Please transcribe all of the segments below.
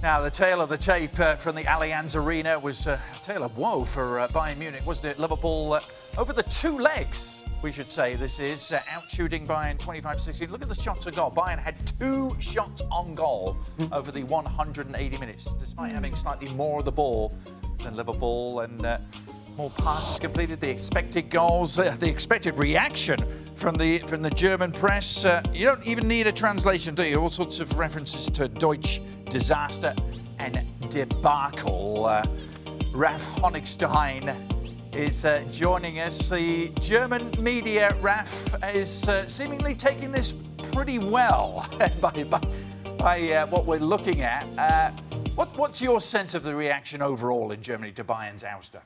Now, the tale of the tape from the Allianz Arena was a tale of woe for Bayern Munich, wasn't it? Liverpool, over the two legs, we should say, this is, out-shooting Bayern 25-16. Look at the shots on goal. Bayern had 2 shots on goal over the 180 minutes, despite having slightly more of the ball than Liverpool and more passes completed. The expected goals, the expected reaction from the German press. You don't even need a translation, do you? All sorts of references to Deutsch disaster and debacle. Raphael Honigstein is joining us. The German media, Raf, is seemingly taking this pretty well by what we're looking at. What's your sense of the reaction overall in Germany to Bayern's ouster?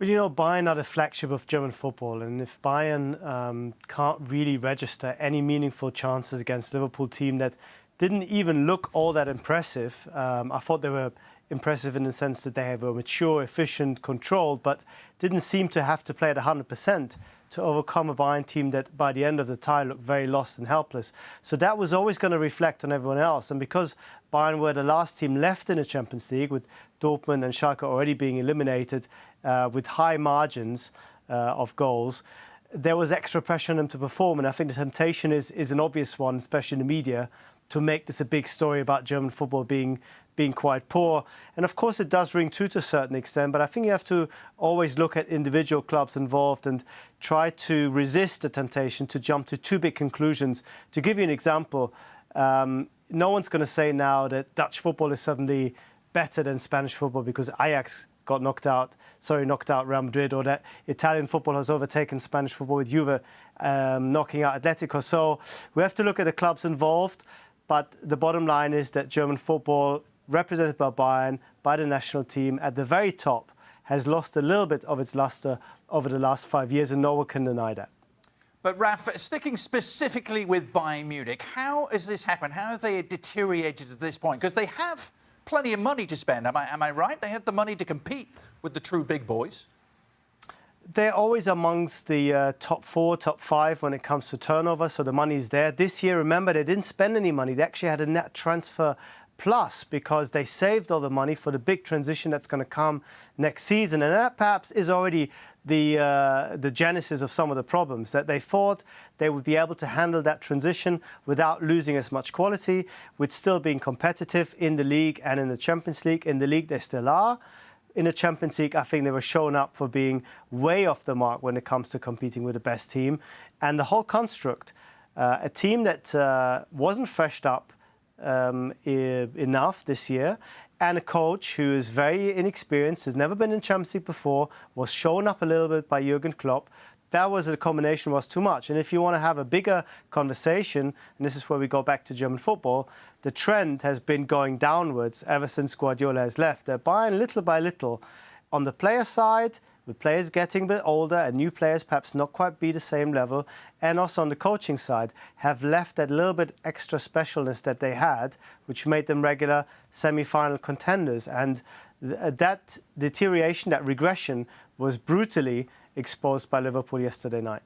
Well, you know, Bayern are the flagship of German football, and if Bayern can't really register any meaningful chances against a Liverpool team that didn't even look all that impressive, I thought they were impressive in the sense that they were mature, efficient, controlled, but didn't seem to have to play at 100% to overcome a Bayern team that by the end of the tie looked very lost and helpless. So that was always going to reflect on everyone else. And because Bayern were the last team left in the Champions League, with Dortmund and Schalke already being eliminated with high margins of goals, there was extra pressure on them to perform. And I think the temptation is an obvious one, especially in the media, to make this a big story about German football being quite poor. And of course it does ring true to a certain extent, but I think you have to always look at individual clubs involved and try to resist the temptation to jump to too big conclusions. To give you an example, no one's going to say now that Dutch football is suddenly better than Spanish football because Ajax knocked out Real Madrid, or that Italian football has overtaken Spanish football with Juve knocking out Atletico. So we have to look at the clubs involved, but the bottom line is that German football, represented by Bayern, by the national team at the very top, has lost a little bit of its luster over the last 5 years, and no one can deny that. But Raf, sticking specifically with Bayern Munich, how has this happened? How have they deteriorated at this point? Because they have plenty of money to spend, am I right? They have the money to compete with the true big boys. They're always amongst the top 4, top 5 when it comes to turnover, so the money is there. This year, remember, they didn't spend any money. They actually had a net transfer plus because they saved all the money for the big transition that's going to come next season. And that perhaps is already the genesis of some of the problems, that they thought they would be able to handle that transition without losing as much quality, with still being competitive in the league and in the Champions League. In the league, they still are. In the Champions League, I think they were shown up for being way off the mark when it comes to competing with the best team. And the whole construct, a team that wasn't freshed up enough this year, and a coach who is very inexperienced, has never been in Champions League before, was shown up a little bit by Jurgen Klopp. That was, the combination was too much. And if you want to have a bigger conversation, and this is where we go back to German football, the trend has been going downwards ever since Guardiola has left. They're buying little by little on the player side, with players getting a bit older and new players perhaps not quite be the same level, and also on the coaching side have left that little bit extra specialness that they had, which made them regular semi-final contenders. And that deterioration, that regression, was brutally exposed by Liverpool yesterday night.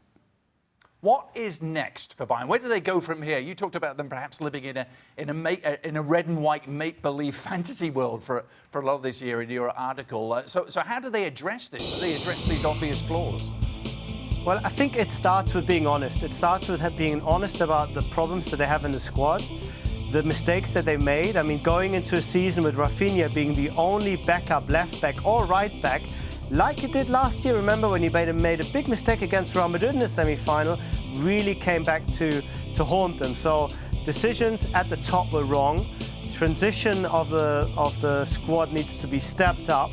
What is next for Bayern? Where do they go from here? You talked about them perhaps living in a red and white make-believe fantasy world for a lot of this year in your article. So how do they address this? Do they address these obvious flaws? Well, I think it starts with being honest. It starts with being honest about the problems that they have in the squad, the mistakes that they made. I mean, going into a season with Rafinha being the only backup left back or right back, like it did last year. Remember when he made a big mistake against Real Madrid in the semi-final, really came back to haunt them. So decisions at the top were wrong. Transition of the squad needs to be stepped up.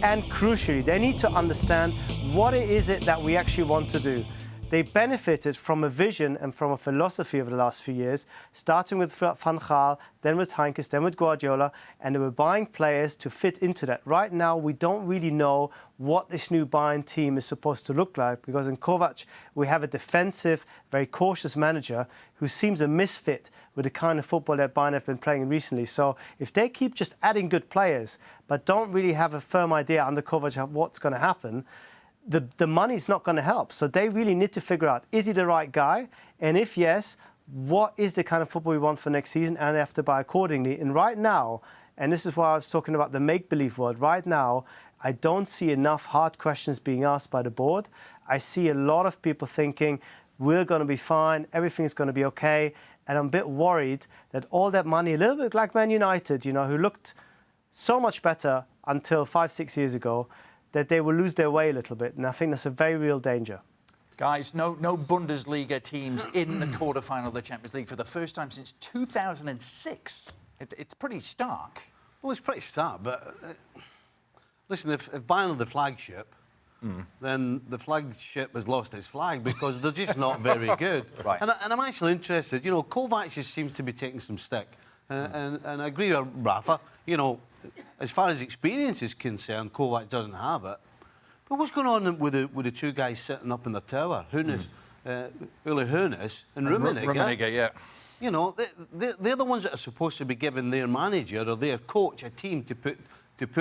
And crucially, they need to understand what is it that we actually want to do. They benefited from a vision and from a philosophy over the last few years, starting with Van Gaal, then with Heynckes, then with Guardiola, and they were buying players to fit into that. Right now, we don't really know what this new Bayern team is supposed to look like, because in Kovac, we have a defensive, very cautious manager who seems a misfit with the kind of football that Bayern have been playing recently. So if they keep just adding good players, but don't really have a firm idea under Kovac of what's going to happen, the money's not going to help. So they really need to figure out, is he the right guy? And if yes, what is the kind of football we want for next season, and they have to buy accordingly. And right now, and this is why I was talking about the make-believe world, right now, I don't see enough hard questions being asked by the board. I see a lot of people thinking, we're going to be fine, everything's going to be okay. And I'm a bit worried that all that money, a little bit like Man United, who looked so much better until 5-6 years ago, that they will lose their way a little bit. And I think that's a very real danger. Guys, no Bundesliga teams in the quarterfinal of the Champions League for the first time since 2006. It's pretty stark. Well, it's pretty stark, but listen, if Bayern are the flagship, then the flagship has lost its flag because they're just not very good. Right. And I'm actually interested. Kovac just seems to be taking some stick. And I agree with Rafa. As far as experience is concerned, Kovac doesn't have it. But what's going on with the two guys sitting up in the tower? Hoeness, Hoeness and Rummenigge. Rummenigge, yeah. They're the ones that are supposed to be giving their manager or their coach a team to put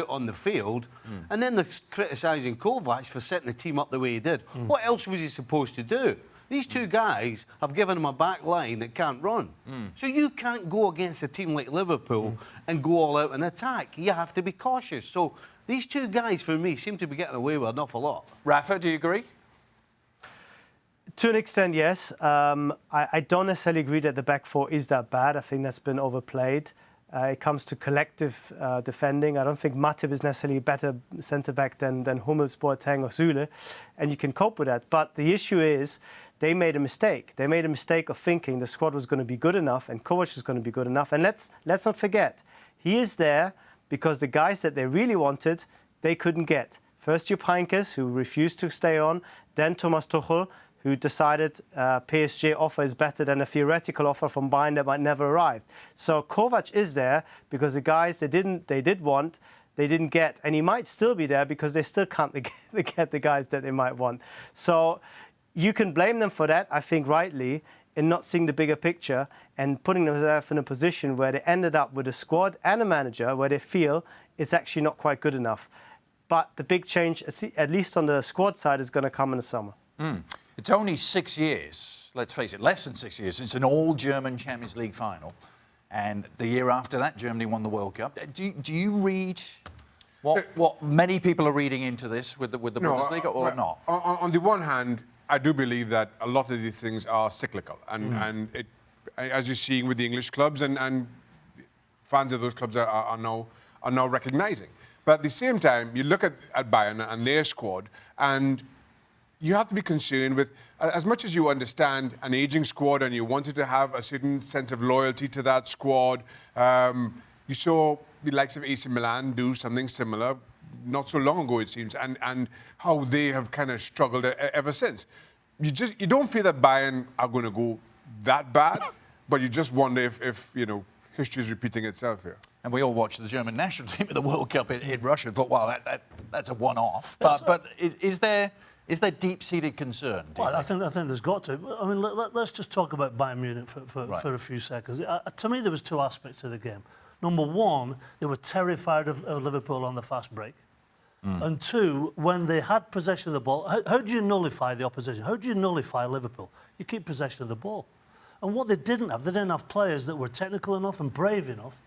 on the field, and then they're criticising Kovac for setting the team up the way he did. What else was he supposed to do? These two guys have given him a back line that can't run. So you can't go against a team like Liverpool and go all out and attack. You have to be cautious. So these two guys, for me, seem to be getting away with an awful lot. Rafa, do you agree? To an extent, yes. I don't necessarily agree that the back four is that bad. I think that's been overplayed. It comes to collective defending. I don't think Matip is necessarily a better centre-back than Hummels, Boateng or Süle, and you can cope with that. But the issue is they made a mistake. They made a mistake of thinking the squad was going to be good enough and Kovac was going to be good enough. And let's not forget, he is there because the guys that they really wanted, they couldn't get. First, Jupp Heynckes, who refused to stay on, then Thomas Tuchel, who decided PSG offer is better than a theoretical offer from Bayern that might never arrive. So Kovac is there because the guys they did want, they didn't get. And he might still be there because they still can't get the guys that they might want. So you can blame them for that, I think rightly, in not seeing the bigger picture and putting themselves in a position where they ended up with a squad and a manager where they feel it's actually not quite good enough. But the big change, at least on the squad side, is going to come in the summer. It's only 6 years, let's face it, less than 6 years since an all-German Champions League final. And the year after that, Germany won the World Cup. Do you read what many people are reading into this with the Bundesliga or not? On the one hand, I do believe that a lot of these things are cyclical. And it, as you're seeing with the English clubs, and fans of those clubs are now recognising. But at the same time, you look at Bayern and their squad, and you have to be concerned with, as much as you understand an ageing squad and you wanted to have a certain sense of loyalty to that squad, you saw the likes of AC Milan do something similar not so long ago, it seems, and how they have kind of struggled ever since. You don't feel that Bayern are going to go that bad, but you just wonder if history is repeating itself here. And we all watched the German national team at the World Cup in Russia and thought, wow, that's a one-off. But is there deep-seated concern? Well, I think there's got to. I mean, let's just talk about Bayern Munich for a few seconds. To me, there was two aspects to the game. Number one, they were terrified of Liverpool on the fast break. And two, when they had possession of the ball, how do you nullify the opposition? How do you nullify Liverpool? You keep possession of the ball. And what they didn't have players that were technical enough and brave enough,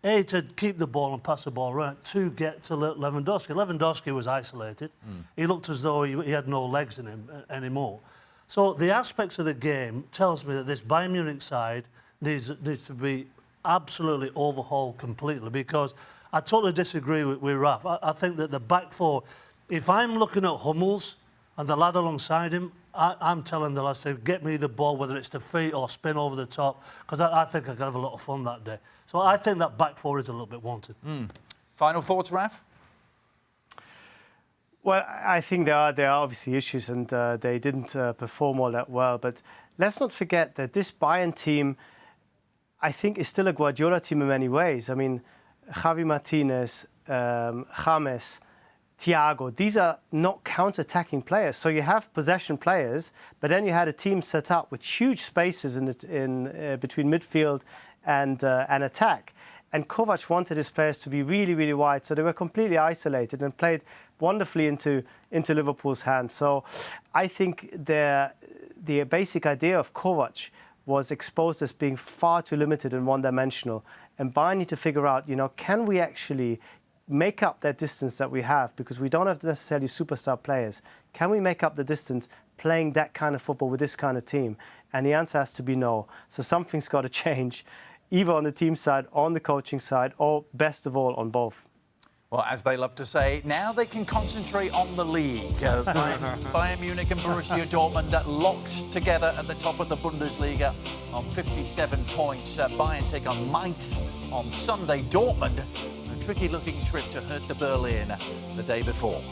A, to keep the ball and pass the ball around, to get to Lewandowski. Lewandowski was isolated. He looked as though he had no legs in him anymore. So the aspects of the game tells me that this Bayern Munich side needs to be absolutely overhauled completely, because I totally disagree with Raf. I think that the back four, if I'm looking at Hummels and the lad alongside him, I'm telling the lads to get me the ball, whether it's to feet or spin over the top, because I think I could have a lot of fun that day. So I think that back four is a little bit wanted. Final thoughts, Raf? Well, I think there are obviously issues, and they didn't perform all that well. But let's not forget that this Bayern team, I think, is still a Guardiola team in many ways. I mean, Javi Martinez, James, Thiago, these are not counter-attacking players. So you have possession players, but then you had a team set up with huge spaces in between midfield and attack. And Kovac wanted his players to be really, really wide, so they were completely isolated and played wonderfully into Liverpool's hands. So I think the basic idea of Kovac was exposed as being far too limited and one-dimensional. And Bayern need to figure out, can we actually make up that distance that we have, because we don't have necessarily superstar players. Can we make up the distance playing that kind of football with this kind of team? And the answer has to be no. So something's got to change, either on the team side, on the coaching side, or best of all, on both. Well, as they love to say, now they can concentrate on the league. Bayern Munich and Borussia Dortmund locked together at the top of the Bundesliga on 57 points. Bayern take on Mainz on Sunday. Dortmund, a tricky-looking trip to Hertha Berlin the day before.